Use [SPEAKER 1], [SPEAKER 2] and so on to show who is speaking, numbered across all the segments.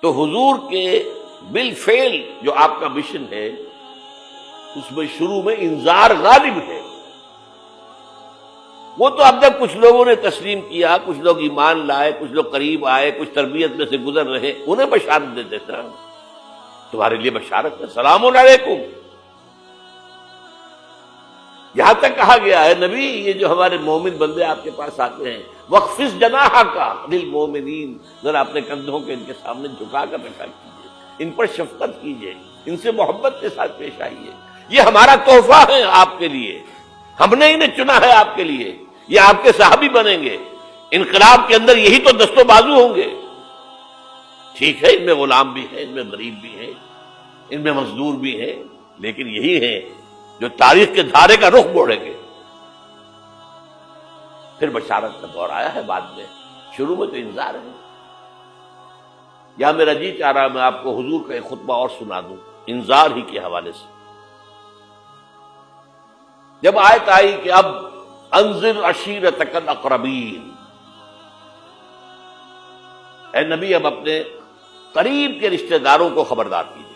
[SPEAKER 1] تو حضور کے بالفعل جو آپ کا مشن ہے اس میں شروع میں انذار غالب ہے. وہ تو اب جب کچھ لوگوں نے تسلیم کیا، کچھ لوگ ایمان لائے، کچھ لوگ قریب آئے، کچھ تربیت میں سے گزر رہے، انہیں بشارت دے دیتا. تمہارے لیے بشارت ہے، سلام علیکم. یہاں تک کہا گیا ہے نبی یہ جو ہمارے مومن بندے آپ کے پاس آتے ہیں وَخْفِضْ جَنَاحَكَ لِلْمُؤْمِنِينَ، ذرا اپنے کندھوں کے ان کے سامنے جھکا کر رکھا کیجیے، ان پر شفقت کیجیے، ان سے محبت کے ساتھ پیش آئیے. یہ ہمارا تحفہ ہے آپ کے لیے، ہم نے انہیں چنا ہے آپ کے لیے، یہ آپ کے صحابی بنیں گے. انقلاب کے اندر یہی تو دست و بازو ہوں گے. ٹھیک ہے ان میں غلام بھی ہیں، ان میں غریب بھی ہیں، ان میں مزدور بھی ہیں، لیکن یہی ہیں جو تاریخ کے دھارے کا رخ موڑیں گے. پھر بشارت کا دور آیا ہے بعد میں، شروع میں تو انذار ہے. یا میرا جی چاہ رہا میں آپ کو حضور کا ایک خطبہ اور سنا دوں انذار ہی کے حوالے سے. جب آیت آئی کہ اب انذر عشیرتک الاقربین، اے نبی اب اپنے قریب کے رشتہ داروں کو خبردار کیجیے.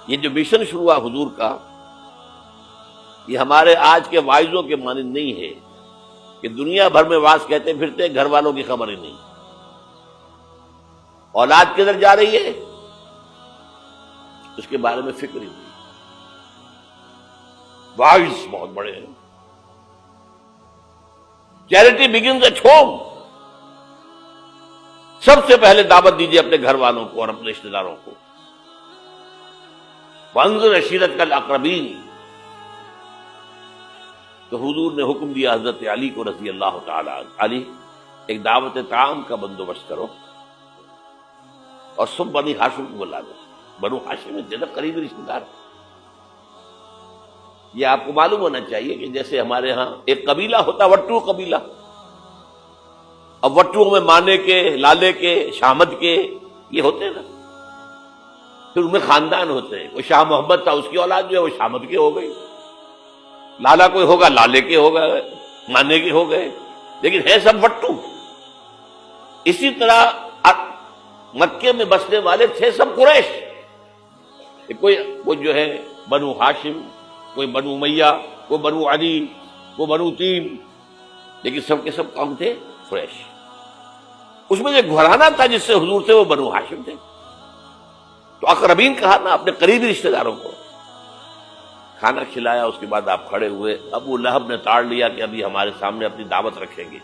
[SPEAKER 1] یہ جو مشن شروع ہوا حضور کا، یہ ہمارے آج کے واعظوں کے مانند نہیں ہے کہ دنیا بھر میں واعظ کہتے پھرتے گھر والوں کی خبر ہی نہیں. اولاد کدھر جا رہی ہے اس کے بارے میں فکر ہی نہیں. واعظ بہت بڑے ہیں. Charity begins at home. سب سے پہلے دعوت دیجیے اپنے گھر والوں کو اور اپنے رشتہ داروں کو. وانذر عشیرتک الاقربین. تو حضور نے حکم دیا حضرت علی کو رضی اللہ تعالی عنہ، علی ایک دعوت طعام کا بندوبست کرو اور سب بنی ہاشم کو بلا دو. بنو ہاشم جنب قریبی رشتہ دار. یہ آپ کو معلوم ہونا چاہیے کہ جیسے ہمارے ہاں ایک قبیلہ ہوتا وٹو قبیلہ، اب وٹو میں مانے کے، لالے کے، شامد کے یہ ہوتے ہیں نا، پھر ان میں خاندان ہوتے ہیں. کوئی شاہ محمد تھا اس کی اولاد جو ہے وہ شامد کے ہو گئی، لالا کوئی ہوگا لالے کے ہو گئے، مانے کے ہو گئے، لیکن ہے سب وٹو. اسی طرح مکے میں بسنے والے تھے سب قریش. کوئی جو ہے بنو ہاشم، کوئی بنو امیہ، کوئی بنو علی، کوئی بنو تیم، لیکن سب کے سب کون تھے؟ قریش. اس میں جو گھرانہ تھا جس سے حضور تھے وہ بنو ہاشم تھے. تو اقربین کہا نا اپنے قریبی رشتہ داروں کو. کھانا کھلایا، اس کے بعد آپ کھڑے ہوئے. ابو لہب نے تاڑ لیا کہ ابھی ہمارے سامنے اپنی دعوت رکھیں گے.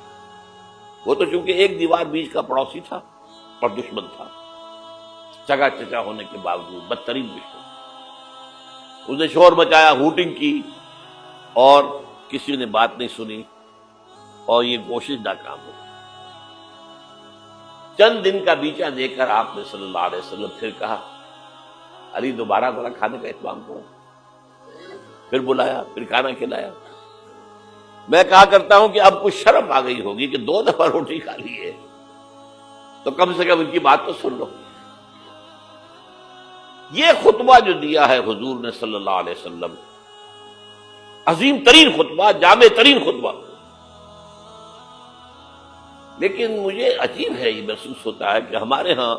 [SPEAKER 1] وہ تو چونکہ ایک دیوار بیچ کا پڑوسی تھا اور دشمن تھا، چگا چچا ہونے کے باوجود بدترین دشمن. اس نے شور مچایا، ہوٹنگ کی، اور کسی نے بات نہیں سنی اور یہ کوشش ناکام ہو. چند دن کا بیچا دے کر آپ نے صلی اللہ علیہ وسلم پھر کہا علی دوبارہ ذرا کھانے کا اہتمام کرو. پھر بلایا، پھر کھانا کھلایا. میں کہا کرتا ہوں کہ اب کچھ شرم آ گئی ہوگی کہ 2 دفعہ روٹی کھا لی ہے تو کم سے کم ان کی بات تو سن لو. یہ خطبہ جو دیا ہے حضور نے صلی اللہ علیہ وسلم، عظیم ترین خطبہ، جامع ترین خطبہ. لیکن مجھے عجیب ہے، یہ محسوس ہوتا ہے کہ ہمارے ہاں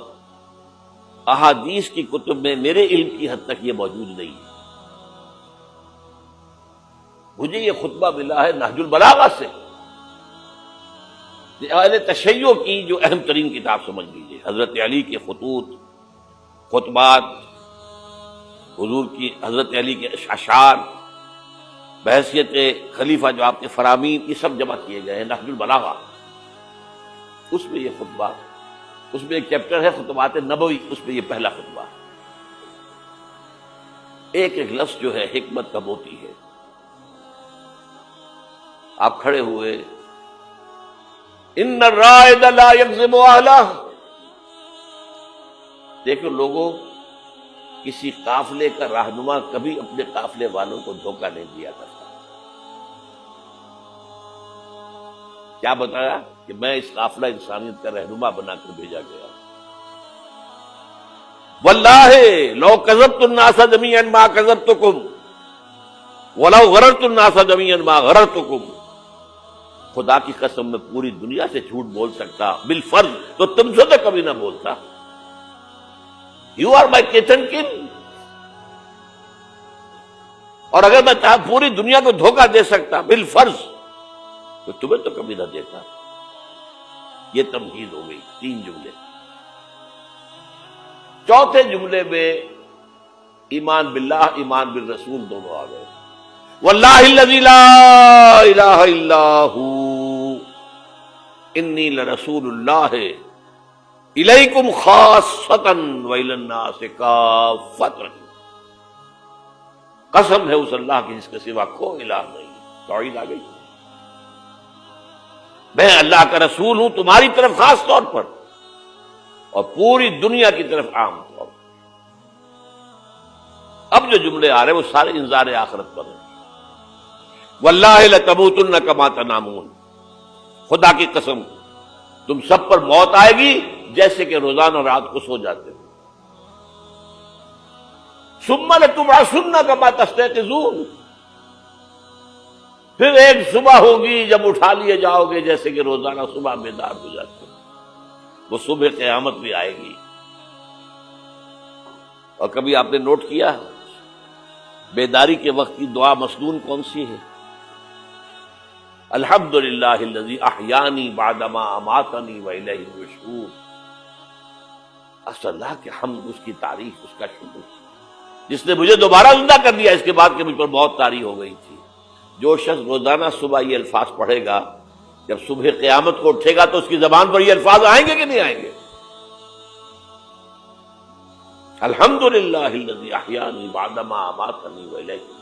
[SPEAKER 1] احادیث کی کتب میں میرے علم کی حد تک یہ موجود نہیں ہے. مجھے یہ خطبہ ملا ہے نہج البلاغہ سے، اہل تشیع کی جو اہم ترین کتاب سمجھ لیجیے. حضرت علی کے خطوط، خطبات، حضور کی حضرت علی کے اشعار بحیثیت خلیفہ جو آپ کے فرامین، یہ سب جمع کیے گئے ہیں نہج البلاغہ. اس میں یہ خطبہ، اس میں ایک چیپٹر ہے خطبات نبوی، اس میں یہ پہلا خطبہ. ایک ایک لفظ جو ہے حکمت کا موتی ہے. آپ کھڑے ہوئے، ان الرائد لا یکذب اہلہ. دیکھو لوگوں، کسی قافلے کا رہنما کبھی اپنے قافلے والوں کو دھوکہ نہیں دیا کرتا. کیا بتایا کہ میں اس قافلہ انسانیت کا رہنما بنا کر بھیجا گیا. واللہ لو کذبت الناس جميعا ما کذبتکم ولو غررت الناس جميعا ما غررتکم. خدا کی قسم میں پوری دنیا سے جھوٹ بول سکتا بالفرض تو تم سے تو کبھی نہ بولتا. یو آر مائی کیتن کن. اور اگر میں پوری دنیا کو دھوکہ دے سکتا بالفرض تو تمہیں تو کبھی نہ دیتا. یہ تمہید ہو گئی. 3 جملے. چوتھے جملے میں ایمان باللہ ایمان بالرسول دونوں آ گئے. واللہ الذی لا الہ الا ہو انی لرسول اللہ الیکم خاصۃ والی الناس کافۃ. قسم ہے اس اللہ کی جس کے سوا کوئی الہ نہیں. توحید آ گئی. میں اللہ کا رسول ہوں تمہاری طرف خاص طور پر اور پوری دنیا کی طرف عام طور پر. اب جو جملے آ رہے ہیں وہ سارے انذار آخرت پر ہیں. واللہ لتموتن کما تنامون. خدا کی قسم تم سب پر موت آئے گی جیسے کہ روزانہ رات کو سو جاتے ہو. ثم لتبعثن کما تستيقظون. پھر ایک صبح ہوگی جب اٹھا لیے جاؤ گے جیسے کہ روزانہ صبح بیدار ہو جاتے ہو. وہ صبح قیامت بھی آئے گی. اور کبھی آپ نے نوٹ کیا بیداری کے وقت کی دعا مسنون کون سی ہے؟ الحمدللہ الذی احیانی بعدما اماتنی والیہ النشور. اللہ کے حمد، اس کی تعریف، اس کا شکر جس نے مجھے دوبارہ زندہ کر دیا اس کے بعد کہ مجھ پر بہت طاری ہو گئی تھی. جو شخص روزانہ صبح یہ الفاظ پڑھے گا جب صبح قیامت کو اٹھے گا تو اس کی زبان پر یہ الفاظ آئیں گے کہ نہیں آئیں گے؟ الحمدللہ الذی احیانی بعدما اماتنی والیہ النشور.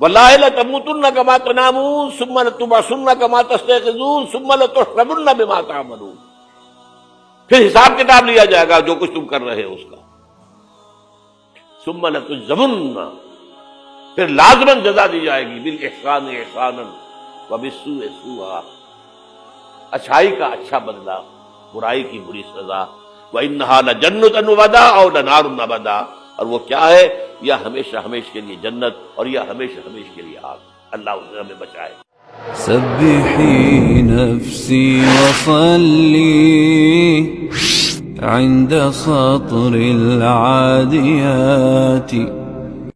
[SPEAKER 1] واللہ لتموتن کما تنامون ثم لتبعثن کما تستيقظون ثم لتحسبن بما تعملون. پھر حساب کتاب لیا جائے گا جو کچھ تم کر رہے ہو اس کا. ثم لتجزون، پھر لازماً جزا دی جائے گی. بالاحسان احسانا وبالسوء سوءا. اچھائی کا اچھا بدلہ، برائی کی بری سزا. وانھا لجنۃ وبدا او لنار ابدا. اور وہ کیا ہے؟ یا ہمیشہ ہمیشہ کے لیے جنت اور یا ہمیشہ ہمیشہ کے لیے آگ. اللہ اسے ہمیں بچائے.
[SPEAKER 2] سبحي نفسي وصلي عند سطر العاديات